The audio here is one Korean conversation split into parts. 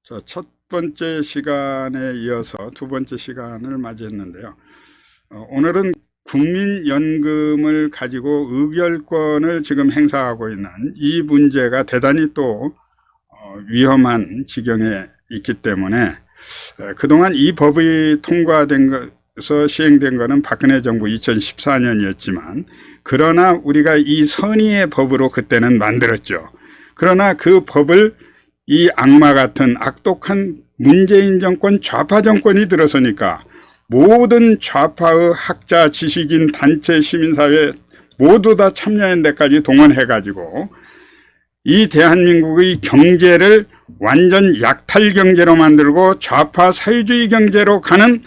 자, 첫 번째 시간에 이어서 두 번째 시간을 맞이했는데요. 오늘은 국민연금을 가지고 의결권을 지금 행사하고 있는 이 문제가 대단히 또 위험한 지경에 있기 때문에 그동안 이 법이 통과된 것서 시행된 것은 박근혜 정부 2014년이었지만 그러나 우리가 이 선의의 법으로 그때는 만들었죠. 그러나 그 법을 이 악마 같은 악독한 문재인 정권 좌파 정권이 들어서니까 모든 좌파의 학자, 지식인, 단체, 시민사회 모두 다 참여한 데까지 동원해가지고 이 대한민국의 경제를 완전 약탈 경제로 만들고 좌파 사회주의 경제로 가는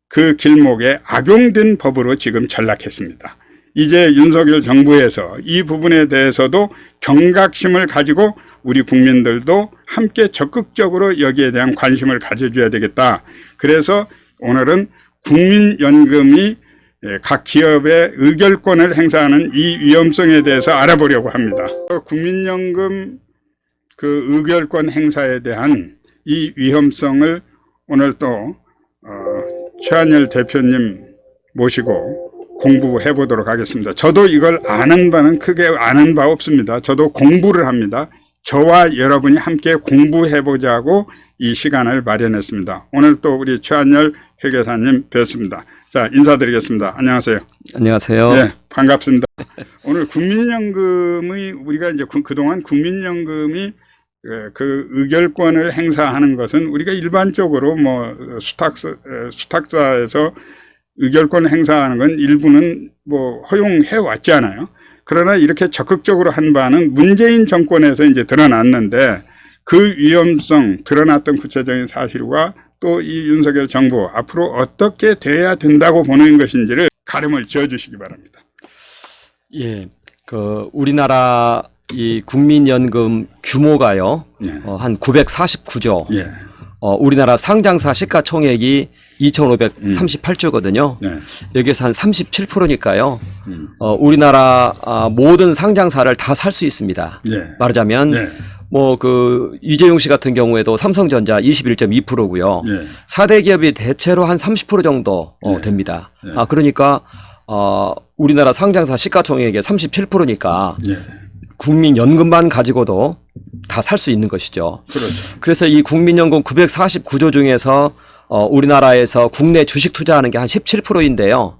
그 길목에 악용된 법으로 지금 전락했습니다. 이제 윤석열 정부에서 이 부분에 대해서도 경각심을 가지고 우리 국민들도 함께 적극적으로 여기에 대한 관심을 가져줘야 되겠다. 그래서 오늘은 국민연금이 각 기업의 의결권을 행사하는 이 위험성에 대해서 알아보려고 합니다. 국민연금 그 의결권 행사에 대한 이 위험성을 오늘 또 최한열 대표님 모시고 공부해 보도록 하겠습니다. 저도 이걸 아는 바는 크게 아는 바 없습니다. 저도 공부를 합니다. 저와 여러분이 함께 공부해 보자고 이 시간을 마련했습니다. 오늘 또 우리 최한열 회계사님 뵙습니다. 자, 인사드리겠습니다. 안녕하세요. 안녕하세요. 네, 반갑습니다. 오늘 국민연금의 우리가 이제 그동안 국민연금이 그 의결권을 행사하는 것은 우리가 일반적으로 뭐 수탁사에서 의결권 행사하는 건 일부는 뭐 허용해 왔잖아요. 그러나 이렇게 적극적으로 한 바는 문재인 정권에서 이제 드러났는데 그 위험성, 드러났던 구체적인 사실과 또 이 윤석열 정부 앞으로 어떻게 돼야 된다고 보는 것인지를 가름을 지어주시기 바랍니다. 예, 우리나라 이 국민연금 규모가요, 네. 한 949조. 예. 우리나라 상장사 시가총액이 2,538조거든요. 네. 여기에서 한 37%니까요. 우리나라 모든 상장사를 다 살 수 있습니다. 예. 말하자면 예. 이재용 씨 같은 경우에도 삼성전자 21.2%고요. 예. 4대 기업이 대체로 한 30% 정도 됩니다. 예. 그러니까 우리나라 상장사 시가총액의 37%니까 예. 국민연금만 가지고도 다 살 수 있는 것이죠. 그렇죠. 그래서 이 국민연금 949조 중에서 우리나라에서 국내 주식 투자하는 게 한 17%인데요.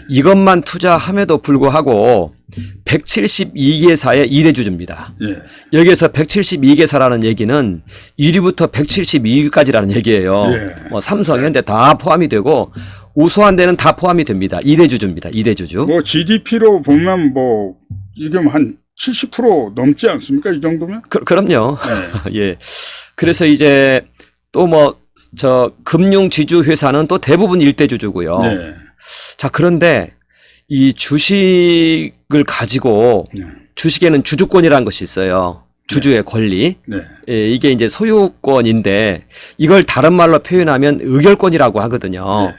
이것만 투자함에도 불구하고 172개사의 2대주주입니다. 예. 여기에서 172개사라는 얘기는 1위부터 172위까지라는 얘기예요. 예. 삼성, 현대 다 포함이 되고 우수한 데는 다 포함이 됩니다. 2대주주입니다. 2대주주. 뭐 GDP로 보면 뭐 이게 한 70% 넘지 않습니까? 이 정도면? 그럼요. 네. 예. 그래서 이제 또 금융 지주 회사는 또 대부분 1대주주고요. 네. 자, 그런데 이 주식을 가지고 네. 주식에는 주주권이라는 것이 있어요. 주주의 권리. 네. 예, 이게 이제 소유권인데 이걸 다른 말로 표현하면 의결권이라고 하거든요. 네.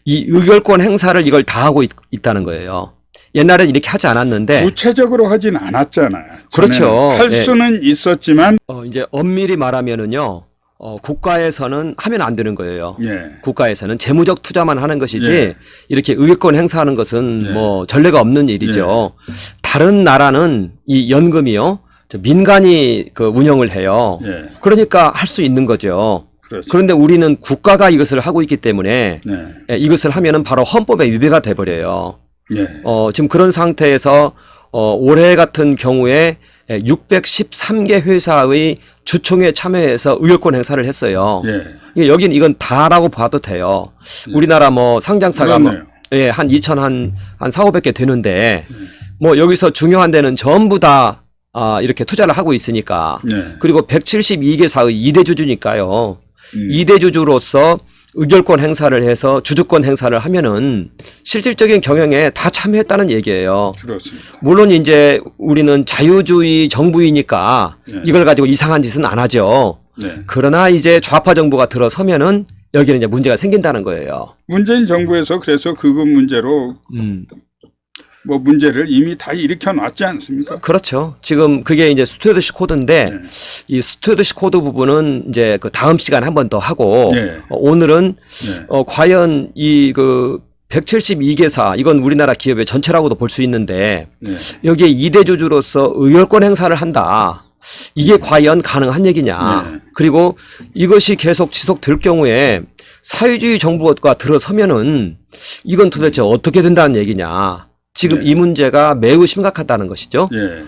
이 의결권 행사를 이걸 다 하고 있다는 거예요. 옛날엔 이렇게 하지 않았는데. 구체적으로 하진 않았잖아요. 그렇죠. 할 수는 있었지만. 이제 엄밀히 말하면은요, 국가에서는 하면 안 되는 거예요. 예. 국가에서는 재무적 투자만 하는 것이지, 예. 이렇게 의결권 행사하는 것은 예. 전례가 없는 일이죠. 예. 다른 나라는 이 연금이요, 민간이 운영을 해요. 예. 그러니까 할 수 있는 거죠. 그렇죠. 그런데 우리는 국가가 이것을 하고 있기 때문에, 네. 이것을 하면은 바로 헌법에 위배가 돼버려요. 예. 지금 그런 상태에서 올해 같은 경우에 613개 회사의 주총에 참여해서 의결권 행사를 했어요. 예. 여긴 이건 다라고 봐도 돼요. 우리나라 상장사가 한 4,500개 되는데 여기서 중요한 데는 전부 다 이렇게 투자를 하고 있으니까. 네. 그리고 172개사의 2대주주니까요. 2대주주로서 의결권 행사를 해서 주주권 행사를 하면은 실질적인 경영에 다 참여했다는 얘기예요. 그렇습니다. 물론 이제 우리는 자유주의 정부이니까 네. 이걸 가지고 이상한 짓은 안 하죠. 네. 그러나 이제 좌파 정부가 들어서면은 여기는 이제 문제가 생긴다는 거예요. 문재인 정부에서 그래서 그거 문제로 뭐 문제를 이미 다 일으켜 놨지 않습니까? 그렇죠. 지금 그게 이제 스튜어드십 코드인데 네. 이 스튜어드십 코드 부분은 이제 그 다음 시간에 한 번 더 하고 네. 오늘은 네. 과연 이 그 172개사 이건 우리나라 기업의 전체라고도 볼 수 있는데 네. 여기에 2대 주주로서 의결권 행사를 한다. 이게 과연 가능한 얘기냐. 네. 그리고 이것이 계속 지속될 경우에 사회주의 정부가 들어서면은 이건 도대체 어떻게 된다는 얘기냐. 지금 네. 이 문제가 매우 심각하다는 것이죠. 예.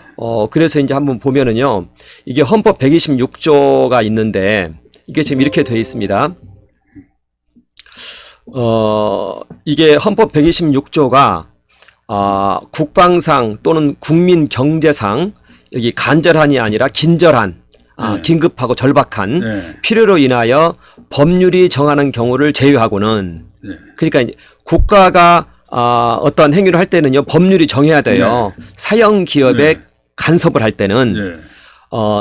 그래서 이제 한번 보면은요. 이게 헌법 126조가 있는데 이게 지금 이렇게 되어 있습니다. 이게 헌법 126조가 국방상 또는 국민경제상 여기 간절한이 아니라 긴절한 네. 긴급하고 절박한 네. 필요로 인하여 법률이 정하는 경우를 제외하고는 네. 그러니까 이제 국가가 어떤 행위를 할 때는요 법률이 정해야 돼요. 사형 기업에 네. 간섭을 할 때는 예.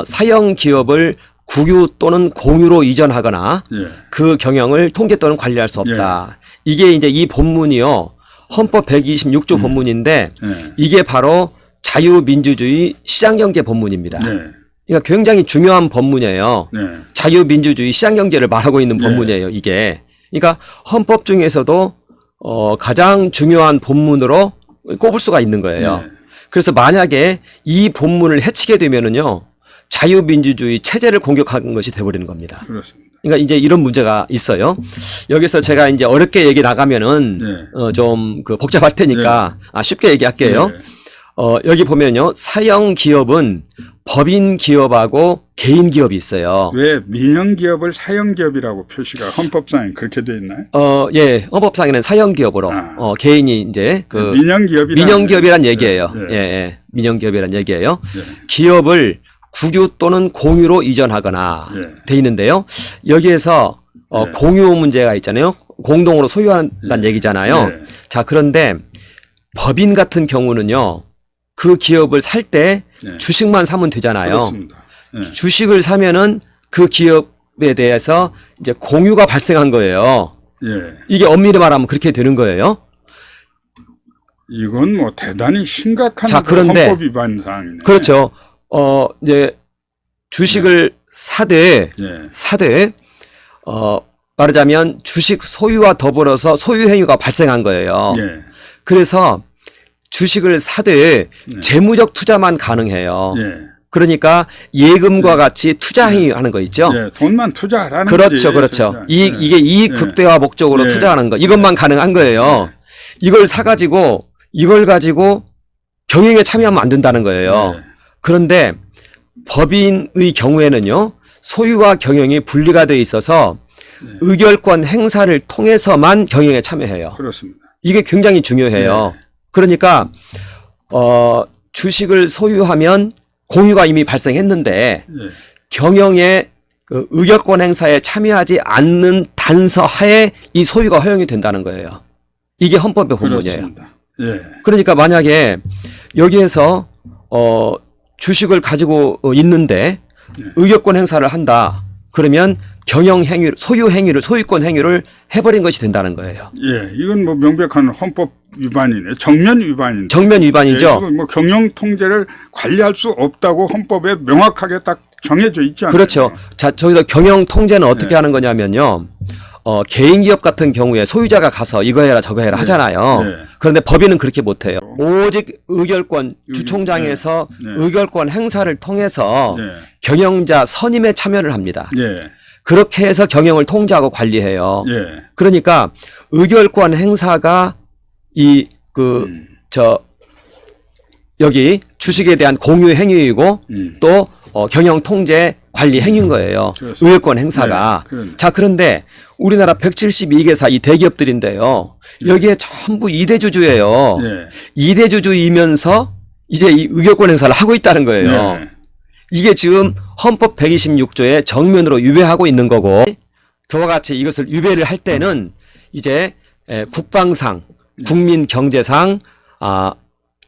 사형 기업을 국유 또는 공유로 이전하거나 예. 그 경영을 통제 또는 관리할 수 없다. 이게 이제 이 본문이요 헌법 126조 본문인데 예. 이게 바로 자유민주주의 시장경제 본문입니다. 네. 그러니까 굉장히 중요한 본문이에요. 네. 자유민주주의 시장경제를 말하고 있는 네. 본문이에요. 이게 그러니까 헌법 중에서도 가장 중요한 본문으로 꼽을 수가 있는 거예요. 네. 그래서 만약에 이 본문을 해치게 되면은요 자유민주주의 체제를 공격하는 것이 돼버리는 겁니다. 그렇습니다. 그러니까 이제 이런 문제가 있어요. 여기서 제가 이제 어렵게 얘기 나가면은 네. 좀 그 복잡할 테니까 쉽게 얘기할게요. 네. 여기 보면요 사형 기업은 법인 기업하고 개인 기업이 있어요. 왜 민영 기업을 사형 기업이라고 표시가 헌법상에 그렇게 돼 있나요? 예, 헌법상에는 사형 기업으로 개인이 이제 그 민영 민영기업이란 얘기예요. 네. 예, 민영기업이란 얘기예요. 네. 기업을 국유 또는 공유로 이전하거나 네. 돼 있는데요. 여기에서 네. 공유 문제가 있잖아요. 공동으로 소유한다는 얘기잖아요. 네. 자, 그런데 법인 같은 경우는요. 그 기업을 살 때 네. 주식만 사면 되잖아요. 그렇습니다. 네. 주식을 사면은 그 기업에 대해서 이제 공유가 발생한 거예요. 예. 이게 엄밀히 말하면 그렇게 되는 거예요. 이건 뭐 대단히 심각한 자, 그런데 헌법 위반 사항이네. 그렇죠. 이제 주식을 사되 예. 말하자면 주식 소유와 더불어서 소유 행위가 발생한 거예요. 예. 그래서 주식을 사되 네. 재무적 투자만 가능해요. 예. 그러니까 예금과 같이 투자 행위하는 거 있죠. 예. 돈만 투자하라는 그렇죠, 거지. 그렇죠. 진짜. 이게 이익 예. 극대화 목적으로 예. 투자하는 거 이것만 가능한 거예요. 이걸 사가지고 이걸 가지고 경영에 참여하면 안 된다는 거예요. 예. 그런데 법인의 경우에는요 소유와 경영이 분리가 돼 있어서 의결권 행사를 통해서만 경영에 참여해요. 그렇습니다. 이게 굉장히 중요해요. 그러니까 주식을 소유하면 공유가 이미 발생했는데 예. 경영에 그 의결권 행사에 참여하지 않는 단서 하에 이 소유가 허용이 된다는 거예요. 이게 헌법의 본문이에요. 그렇습니다. 예. 그러니까 만약에 여기에서 주식을 가지고 있는데 의결권 행사를 한다. 그러면 경영 행위, 소유 행위를 소유권 행위를 해버린 것이 된다는 거예요. 예. 이건 뭐 명백한 헌법 위반이네. 정면 위반인데. 정면 위반이죠. 예. 이건 뭐 경영 통제를 관리할 수 없다고 헌법에 명확하게 딱 정해져 있지 않나요? 그렇죠. 자, 저기서 경영 통제는 어떻게 네. 하는 거냐면요. 개인 기업 같은 경우에 소유자가 가서 이거 해라 저거 해라 하잖아요. 네. 그런데 법인은 그렇게 못해요. 오직 의결권 주총장에서 네. 의결권 행사를 통해서 예. 경영자 선임에 참여를 합니다. 예. 그렇게 해서 경영을 통제하고 관리해요. 예. 그러니까 의결권 행사가 여기 주식에 대한 공유 행위이고 또 경영 통제 관리 행위인 거예요. 그렇습니다. 의결권 행사가. 네. 자, 그런데 우리나라 172개사 이 대기업들인데요. 여기에 전부 2대 주주예요. 예. 2대 주주이면서 이제 이 의결권 행사를 하고 있다는 거예요. 예. 이게 지금 헌법 126조에 정면으로 위배하고 있는 거고 그와 같이 이것을 위배를 할 때는 이제 국방상, 국민 경제상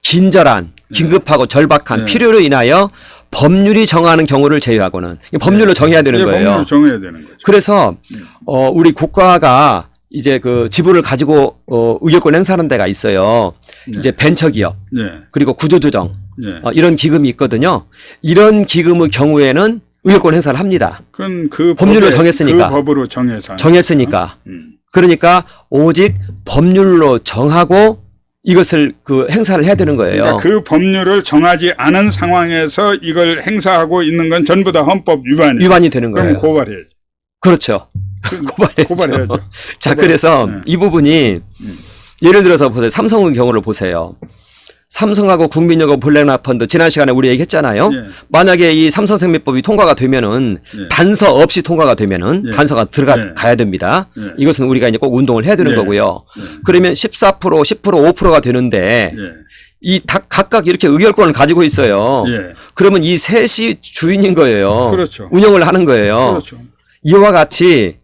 긴절한, 긴급하고 절박한 필요로 인하여 법률이 정하는 경우를 제외하고는 법률로 정해야 되는 예, 거예요. 법률로 정해야 되는 거죠. 그래서 우리 국가가 이제 그 지분을 가지고 의결권 행사하는 데가 있어요. 네. 이제 벤처기업 네. 그리고 구조조정 네. 이런 기금이 있거든요. 이런 기금의 경우에는 의결권 행사를 합니다. 그건 그 법률로 법에, 정했으니까. 그 법으로 정해서 정했으니까. 그러니까 오직 법률로 정하고 이것을 그 행사를 해야 되는 거예요. 그러니까 그 법률을 정하지 않은 상황에서 이걸 행사하고 있는 건 전부 다 헌법 위반이에요. 위반이 되는 그럼 거예요. 고발해야죠. 그렇죠. 고발해야죠. 고발해야죠. 자, 고발. 그래서 네. 이 부분이 예를 들어서 보세요. 삼성의 경우를 보세요. 삼성하고 국민연금 블랙락펀드 지난 시간에 우리 얘기했잖아요. 예. 만약에 이 삼성생명법이 통과가 되면은 예. 단서 없이 통과가 되면은 예. 단서가 예. 가야 됩니다. 예. 이것은 우리가 이제 꼭 운동을 해야 되는 예. 거고요. 예. 그러면 14%, 10%, 5%가 되는데 예. 이 각각 이렇게 의결권을 가지고 있어요. 예. 그러면 이 셋이 주인인 거예요. 그렇죠. 운영을 하는 거예요. 그렇죠. 이와 같이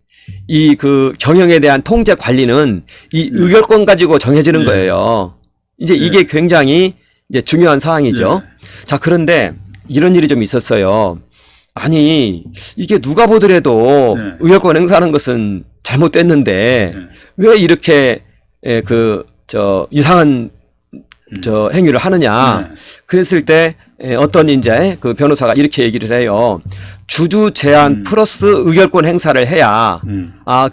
이 그 경영에 대한 통제 관리는 이 예. 의결권 가지고 정해지는 예. 거예요. 이제 이게 예. 굉장히 이제 중요한 사항이죠. 자, 그런데 이런 일이 좀 있었어요. 아니, 이게 누가 보더라도 예. 의결권 행사하는 것은 잘못됐는데 예. 왜 이렇게 이상한 행위를 하느냐. 예. 그랬을 때 어떤 이제 그 변호사가 이렇게 얘기를 해요. 주주 제한 플러스 의결권 행사를 해야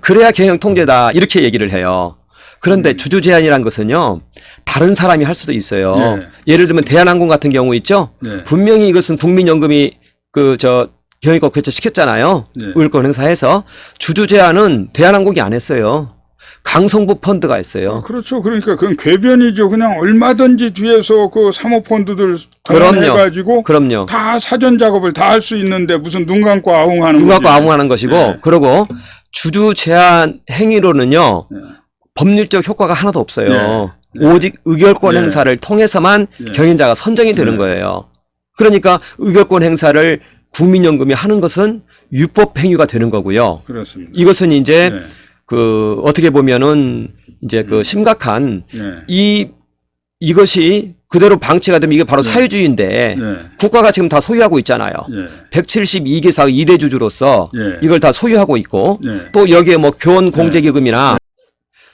그래야 경영 통제다 이렇게 얘기를 해요. 그런데 주주 제한이란 것은요 다른 사람이 할 수도 있어요. 예를 들면 대한항공 같은 경우 있죠. 분명히 이것은 국민연금이 경영권 개최시켰잖아요. 의결권 행사해서 주주 제한은 대한항공이 안 했어요. 강성부 펀드가 했어요. 그렇죠. 그러니까 그건 궤변이죠. 그냥 얼마든지 뒤에서 그 사모펀드들 동원해가지고 그럼요. 다 사전 작업을 다 할 수 있는데 무슨 눈 감고 아웅하는 눈 감고 거지. 아웅하는 것이고 네. 그리고 주주 제한 행위로는요 법률적 효과가 하나도 없어요. 네. 오직 의결권 네. 행사를 통해서만 네. 경영자가 선정이 되는 네. 거예요. 그러니까 의결권 행사를 국민연금이 하는 것은 유법 행위가 되는 거고요. 그렇습니다. 이것은 이제 네. 그 어떻게 보면은 이제 그 심각한 네. 이것이 그대로 방치가 되면 이게 바로 네. 사회주의인데 네. 국가가 지금 다 소유하고 있잖아요. 네. 172개사 2대 주주로서 네. 이걸 다 소유하고 있고 네. 또 여기에 뭐 교원 공제기금이나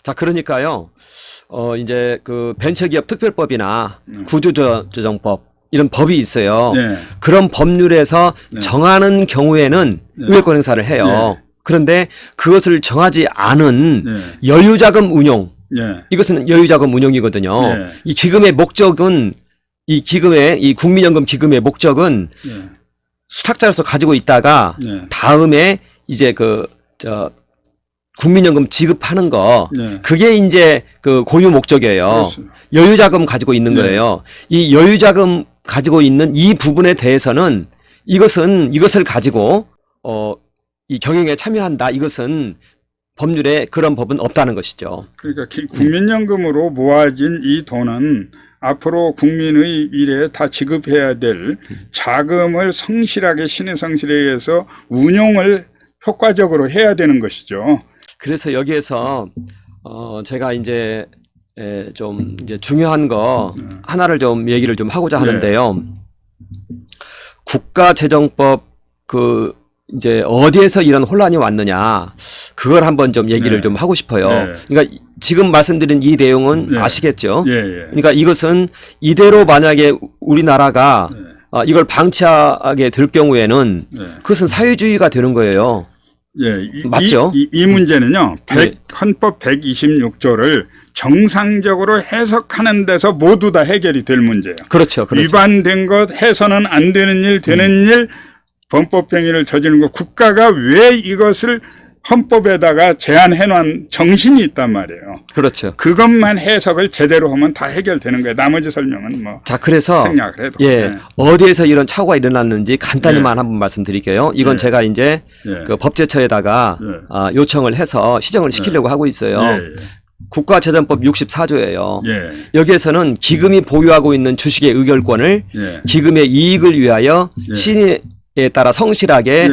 자 그러니까요. 이제 그 벤처기업 특별법이나 구조조정법 이런 법이 있어요. 네. 그런 법률에서 네. 정하는 경우에는 네. 의결권 행사를 해요. 네. 그런데 그것을 정하지 않은 네. 여유자금 운용 네. 이것은 여유자금 운용이거든요. 네. 이 기금의 목적은 이 국민연금 기금의 목적은 네. 수탁자로서 가지고 있다가 네. 다음에 이제 국민연금 지급하는 거 네. 그게 이제 그 고유 목적이에요. 그렇습니다. 여유자금 가지고 있는 네. 거예요. 이 여유자금 가지고 있는 이 부분에 대해서는 이것을 가지고 이 경영에 참여한다. 이것은 법률에 그런 법은 없다는 것이죠. 그러니까 국민연금으로 모아진 이 돈은 앞으로 국민의 미래에 다 지급해야 될 자금을 성실하게 신의 성실에 의해서 운용을 효과적으로 해야 되는 것이죠. 그래서 여기에서 제가 이제 좀 이제 중요한 거 하나를 좀 얘기를 좀 하고자 하는데요. 국가재정법 이제 어디에서 이런 혼란이 왔느냐 그걸 한번 좀 얘기를 네. 좀 하고 싶어요. 네. 그러니까 지금 말씀드린 이 내용은 네. 아시겠죠? 예, 예. 그러니까 이것은 이대로 만약에 우리나라가 네. 이걸 방치하게 될 경우에는 네. 그것은 사회주의가 되는 거예요. 예, 맞죠? 이 문제는요. 네. 헌법 126조를 정상적으로 해석하는 데서 모두 다 해결이 될 문제예요. 그렇죠. 그렇죠. 위반된 것, 해서는 안 되는 일, 되는 일, 범법행위를 저지른 것, 국가가 왜 이것을 헌법에다가 제한해 놓은 정신이 있단 말이에요. 그렇죠. 그것만 해석을 제대로 하면 다 해결되는 거예요. 나머지 설명은 뭐 자, 그래서 생략을 해도. 예, 네. 어디에서 이런 착오가 일어났는지 간단히만 한번 말씀드릴게요. 이건 예. 제가 이제 예. 그 법제처에다가 예. 요청을 해서 시정을 시키려고 하고 있어요. 예, 국가재정법 64조예요. 예. 여기에서는 기금이 보유하고 있는 주식의 의결권을 예. 기금의 이익을 위하여 예. 신의에 따라 성실하게 예.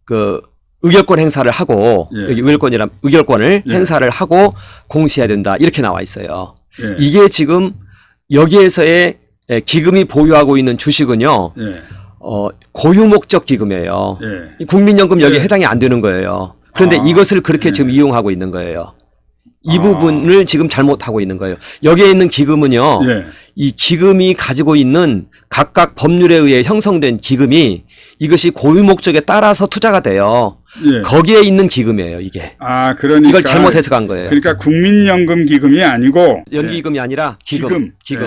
그 의결권 행사를 하고 예. 여기 의결권을 예. 행사를 하고 공시해야 된다 이렇게 나와 있어요. 예. 이게 지금 여기에서의 기금이 보유하고 있는 주식은요 예. 고유 목적 기금이에요. 예. 국민연금 여기에 예. 해당이 안 되는 거예요. 그런데 이것을 그렇게 예. 지금 이용하고 있는 거예요. 이 부분을 지금 잘못하고 있는 거예요. 여기에 있는 기금은요. 예. 이 기금이 가지고 있는 각각 법률에 의해 형성된 기금이 이것이 고유 목적에 따라서 투자가 돼요. 예. 거기에 있는 기금이에요, 이게. 그러니까 이걸 잘못 해석한 거예요. 그러니까 국민연금 기금이 아니고 연기기금이 아니라 기금. 예.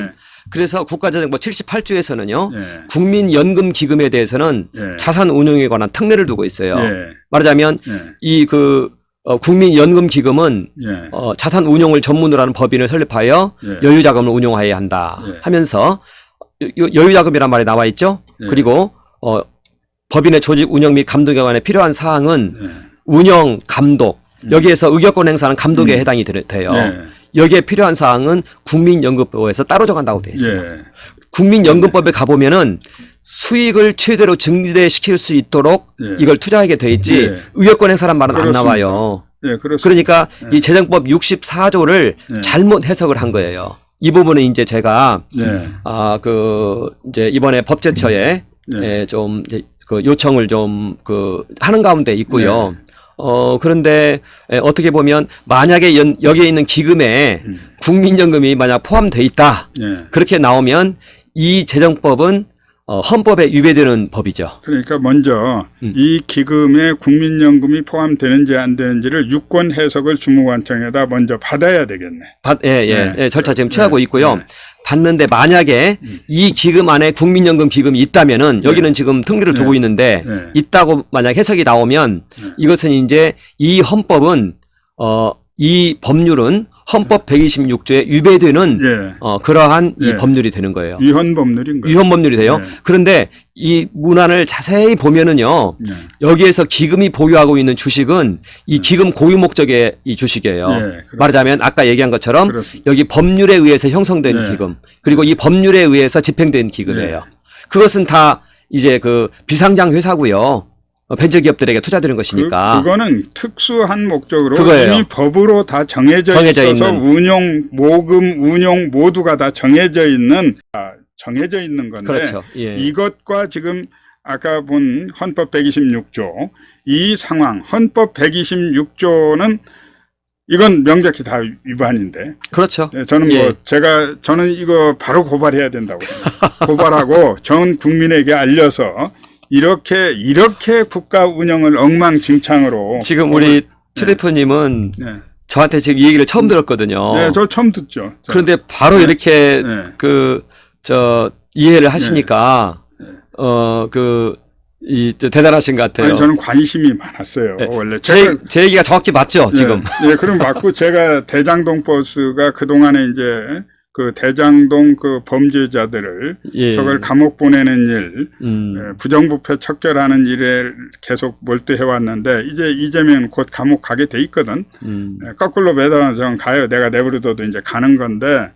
그래서 국가재정법 78조에서는요. 예. 국민연금 기금에 대해서는 예. 자산 운용에 관한 특례를 두고 있어요. 예. 말하자면 예. 이 국민연금 기금은 예. 자산 운용을 전문으로 하는 법인을 설립하여 예. 여유자금을 운용하여야 한다 예. 하면서 여유자금이란 말이 나와 있죠. 예. 그리고 법인의 조직 운영 및 감독에 관해 필요한 사항은 예. 운영, 감독 여기에서 의결권 행사는 감독에 해당이 돼요. 예. 여기에 필요한 사항은 국민연금법에서 따로 정한다고 돼 있어요. 예. 국민연금법에 가보면은 수익을 최대로 증대시킬 수 있도록 예. 이걸 투자하게 돼 있지 예. 의결권 행사란 말은 그렇습니다. 안 나와요. 예, 그렇습니다. 그러니까 예. 이 재정법 64조를 예. 잘못 해석을 한 거예요. 이 부분은 이제 제가 예. 이제 이번에 법제처에 예. 좀 이제 그 요청을 좀 하는 가운데 있고요. 그런데 어떻게 보면 만약에 여기에 있는 기금에 국민연금이 만약 포함돼 있다. 예. 그렇게 나오면 이 재정법은 헌법에 위배되는 법이죠. 그러니까 먼저 이 기금에 국민연금이 포함되는지 안 되는지를 유권 해석을 주무관청에다 먼저 받아야 되겠네. 예, 절차 지금 취하고 예. 있고요. 예. 받는데 만약에 이 기금 안에 국민연금 기금이 있다면은 여기는 지금 특례를 두고 있는데 예. 있다고 만약 해석이 나오면 이것은 이제 이 헌법은 이 법률은 헌법 126조에 위배되는 예. 그러한 이 예. 법률이 되는 거예요. 위헌 법률인 거예요. 위헌 법률이 돼요. 예. 그런데 이 문안을 자세히 보면은요. 예. 여기에서 기금이 보유하고 있는 주식은 이 기금 고유 목적의 이 주식이에요. 그렇습니다. 말하자면 아까 얘기한 것처럼 그렇습니다. 여기 법률에 의해서 형성된 네. 기금 그리고 이 법률에 의해서 집행된 기금이에요. 네. 그것은 다 이제 비상장 회사고요. 벤처기업들에게 투자되는 것이니까. 그거는 특수한 목적으로 그거예요. 이미 법으로 다 정해져 있어서 있는. 운용, 모금, 운용 모두가 다 정해져 있는 건데 그렇죠. 예. 이것과 지금 아까 본 헌법 126조 이 상황 헌법 126조는 이건 명백히 다 위반인데. 그렇죠. 네, 저는 저는 이거 바로 고발해야 된다고 생각합니다. 고발하고 전 국민에게 알려서 이렇게 국가 운영을 엉망진창으로 지금 우리 최 대표님은 네. 저한테 지금 이 얘기를 처음 들었거든요. 네, 저 처음 듣죠. 그런데 바로 이렇게 네. 이해를 하시니까 대단하신 것 같아요. 아니, 저는 관심이 많았어요. 네. 원래 제 얘기가 정확히 맞죠, 지금. 네, 그럼 맞고 제가 대장동 버스가 그동안에 이제 그 대장동 그 범죄자들을 저걸 감옥 보내는 일, 부정부패 척결하는 일에 계속 몰두해 왔는데 이제 이재명 곧 감옥 가게 돼 있거든. 거꾸로 매달아서 가요. 내가 내버려둬도 이제 가는 건데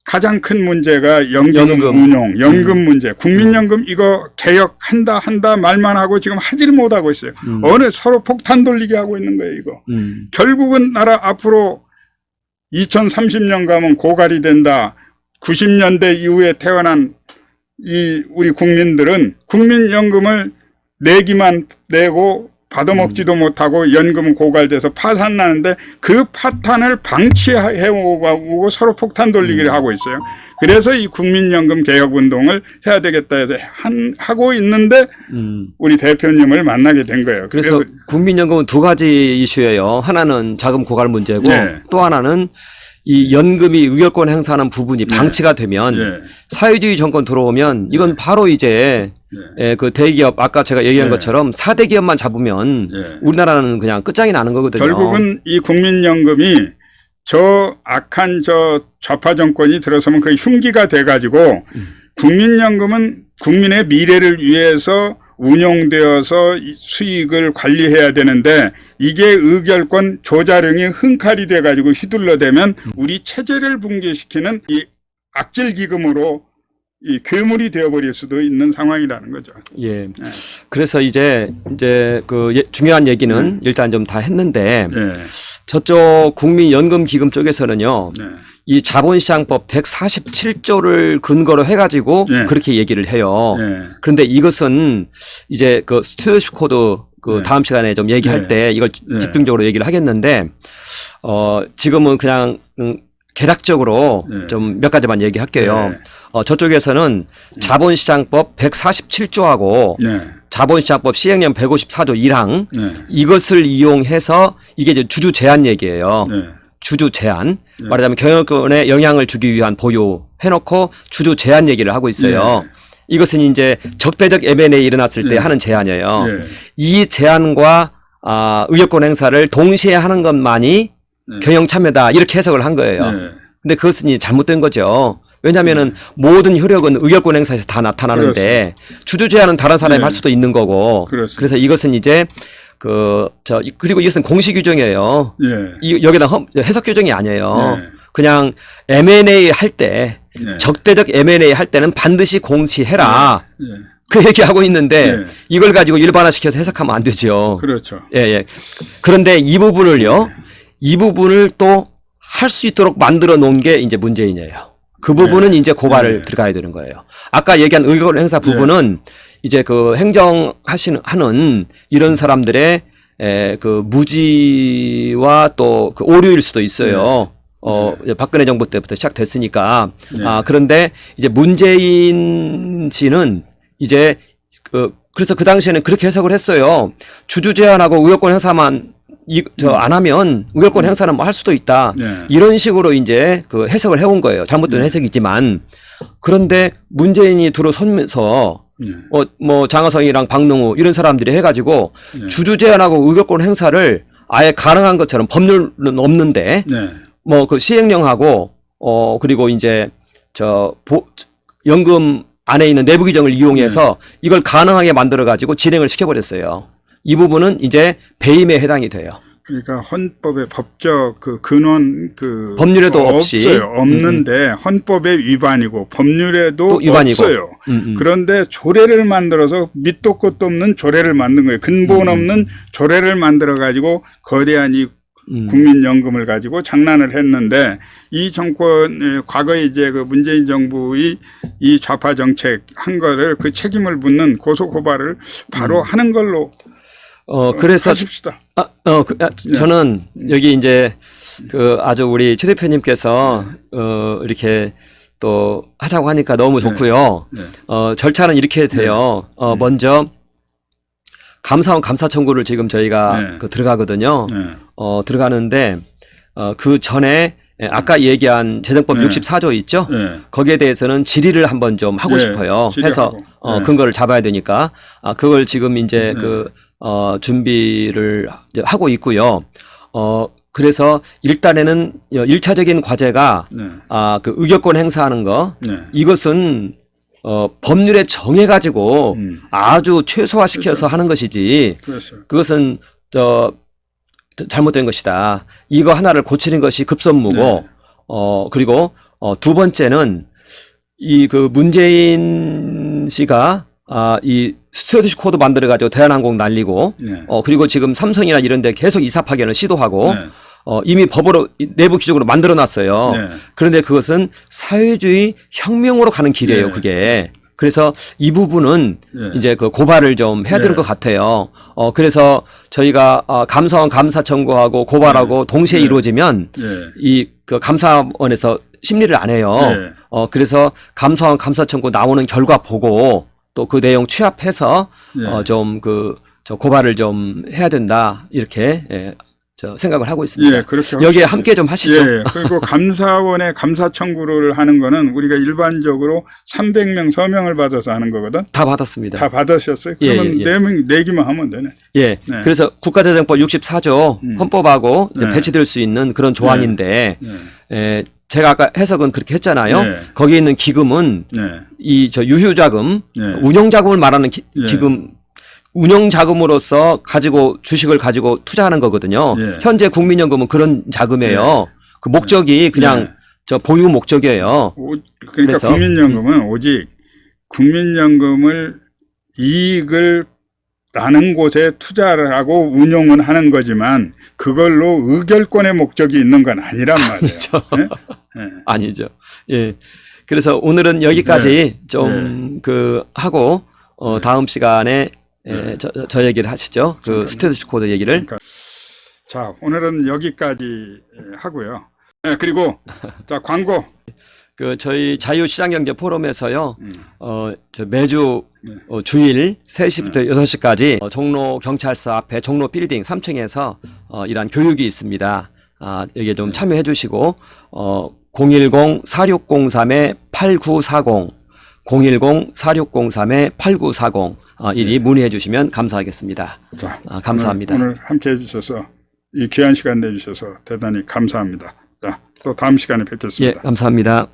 가장 큰 문제가 연금 운용, 연금 문제. 국민연금 이거 개혁한다 말만 하고 지금 하지를 못하고 있어요. 어느 서로 폭탄 돌리게 하고 있는 거예요, 이거. 결국은 나라 앞으로 2030년 가면 고갈이 된다. 90년대 이후에 태어난 우리 국민들은 국민연금을 내기만 내고 받아먹지도 못하고 연금은 고갈돼서 파산나는데 그 파탄을 방치해오고 서로 폭탄 돌리기를 하고 있어요. 그래서 이 국민연금 개혁운동을 해야 되겠다 해서 하고 있는데 우리 대표님을 만나게 된 거예요. 그래서 국민연금은 두 가지 이슈예요. 하나는 자금 고갈 문제고 또 하나는 이 연금이 의결권 행사하는 부분이 방치가 되면 사회주의 정권 들어오면 이건 바로 이제 그 대기업 아까 제가 얘기한 것처럼 4대 기업만 잡으면 우리나라는 그냥 끝장이 나는 거거든요. 결국은 이 국민연금이 저 악한 저 좌파 정권이 들어서면 그게 흉기가 돼가지고 국민연금은 국민의 미래를 위해서 운용되어서 수익을 관리해야 되는데 이게 의결권 조자룡이 흥칼이 돼가지고 휘둘러대면 우리 체제를 붕괴시키는 이 악질 기금으로 이 괴물이 되어버릴 수도 있는 상황이라는 거죠. 예. 그래서 이제 중요한 얘기는 일단 좀 다 했는데 저쪽 국민연금기금 쪽에서는요. 이 자본시장법 147조를 근거로 해가지고 그렇게 얘기를 해요. 그런데 이것은 이제 그 스튜어드십 코드 그 네. 다음 시간에 좀 얘기할 네. 때 이걸 네. 집중적으로 얘기를 하겠는데, 지금은 그냥, 개략적으로 네. 좀 몇 가지만 얘기할게요. 네. 저쪽에서는 자본시장법 147조하고 네. 자본시장법 시행령 154조 1항 네. 이것을 이용해서 이게 이제 주주 제한 얘기예요. 네. 주주 제한. 네. 말하자면 경영권에 영향을 주기 위한 보유 해놓고 주주 제한 얘기를 하고 있어요. 네. 이것은 이제 적대적 M&A 일어났을 때 네. 하는 제한이에요. 네. 이 제한과 의결권 행사를 동시에 하는 것만이 네. 경영 참여다 이렇게 해석을 한 거예요. 네. 근데 그것은 이제 잘못된 거죠. 왜냐하면은 모든 효력은 의결권 행사에서 다 나타나는데 주주 제한은 다른 사람이 네. 할 수도 있는 거고. 그렇습니다. 그래서 이것은 이제 그리고 이것은 공시 규정이에요. 예. 여기다 해석 규정이 아니에요. 네. 그냥 M&A 할 때, 네. 적대적 M&A 할 때는 반드시 공시해라. 네. 그 얘기하고 있는데 네. 이걸 가지고 일반화시켜서 해석하면 안 되죠. 그렇죠. 예, 예. 그런데 이 부분을요, 네. 이 부분을 또 할 수 있도록 만들어 놓은 게 이제 문재인이에요. 그 부분은 네. 이제 고발을 네. 들어가야 되는 거예요. 아까 얘기한 의결 행사 부분은 이제 그 하는 이런 사람들의 그 무지와 또 그 오류일 수도 있어요. 박근혜 정부 때부터 시작됐으니까. 네. 그런데 이제 문재인 씨는 이제 그래서 그 당시에는 그렇게 해석을 했어요. 주주 제한하고 의결권 행사만 안 하면 의결권 행사는 뭐 할 수도 있다. 네. 이런 식으로 이제 그 해석을 해온 거예요. 잘못된 해석이지만. 그런데 문재인이 들어서면서 네. 뭐 장하성이랑 박능우 이런 사람들이 해가지고 네. 주주 제한하고 의결권 행사를 아예 가능한 것처럼 법률은 없는데 네. 뭐 그 시행령하고 그리고 이제 연금 안에 있는 내부 규정을 이용해서 이걸 가능하게 만들어 가지고 진행을 시켜버렸어요. 이 부분은 이제 배임에 해당이 돼요. 그러니까 헌법의 법적 그 근원 그 법률에도 없이. 없어요. 없는데 헌법의 위반이고 법률에도 또 위반이고. 없어요. 그런데 조례를 만들어서 밑도 끝도 없는 조례를 만든 거예요. 근본 없는 조례를 만들어 가지고 거대한 이 국민연금을 가지고 장난을 했는데 이 정권 과거에 이제 그 문재인 정부의 이 좌파 정책 한 거를 그 책임을 묻는 고소 고발을 바로 하는 걸로 그래서 하십시다. 저는 여기 이제 그 아주 우리 최 대표님께서 이렇게 또 하자고 하니까 너무 좋고요. 네. 절차는 이렇게 돼요. 먼저 감사원 감사 청구를 지금 저희가 들어가거든요. 네. 들어가는데 그 전에 아까 얘기한 재정법 64조 있죠? 네. 거기에 대해서는 질의를 한번 좀 하고 싶어요. 해서 근거를 잡아야 되니까 그걸 지금 이제 준비를 이제 하고 있고요. 그래서 일단에는 1차적인 과제가 그 의결권 행사하는 거 이것은 법률에 정해가지고 아주 최소화시켜서 하는 것이지 그것은 잘못된 것이다. 이거 하나를 고치는 것이 급선무고 그리고 두 번째는 이 그 문재인 씨가 이 스튜어디시 코드 만들어 가지고 대한항공 날리고 그리고 지금 삼성이나 이런 데 계속 이사 파견을 시도하고 이미 법으로 내부 규정으로 만들어 놨어요. 그런데 그것은 사회주의 혁명으로 가는 길이에요, 그게. 그래서 이 부분은 이제 그 고발을 좀 해야 되는 것 같아요. 그래서 저희가 감사원 감사 청구하고 고발하고 동시에 이루어지면 이 그 감사원에서 심리를 안 해요. 그래서 감사원 감사 청구 나오는 결과 보고 또 그 내용 취합해서 좀 저 고발을 좀 해야 된다 이렇게 저 생각을 하고 있습니다. 그렇게 여기에 함께 좀 하시죠. 그리고 감사원에 감사 청구를 하는 거는 우리가 일반적으로 300명 서명을 받아서 하는 거거든. 다 받았습니다. 다 받으셨어요? 그러면 내기만 하면 되네. 그래서 국가재정법 64조 헌법하고 이제 배치될 수 있는 그런 조항인데 제가 아까 해석은 그렇게 했잖아요. 거기에 있는 기금은 이 유휴자금, 운영자금을 말하는 기금, 운영자금으로서 가지고 주식을 가지고 투자하는 거거든요. 현재 국민연금은 그런 자금이에요. 그 목적이 그냥 저 보유 목적이에요. 그러니까 그래서, 국민연금은 오직 국민연금을 이익을 나는 곳에 투자를 하고 운용은 하는 거지만 그걸로 의결권의 목적이 있는 건 아니란 말이에요. 아니죠. 그래서 오늘은 여기까지 좀 하고 다음 시간에 저 얘기를 하시죠. 그 스테이터스 코드 얘기를. 그러니까, 자, 오늘은 여기까지 하고요. 네, 그리고 자, 광고. 그 저희 자유시장경제 포럼에서요. 저 매주 주일 3시부터 6시까지 종로 경찰서 앞에 종로 빌딩 3층에서 이러한 교육이 있습니다. 여기에 좀 참여해 주시고 010-4603-8940 010-4603-8940 이리 문의해 주시면 감사하겠습니다. 자, 감사합니다. 오늘 함께 해주셔서 이 귀한 시간 내주셔서 대단히 감사합니다. 자, 또 다음 시간에 뵙겠습니다. 예, 감사합니다.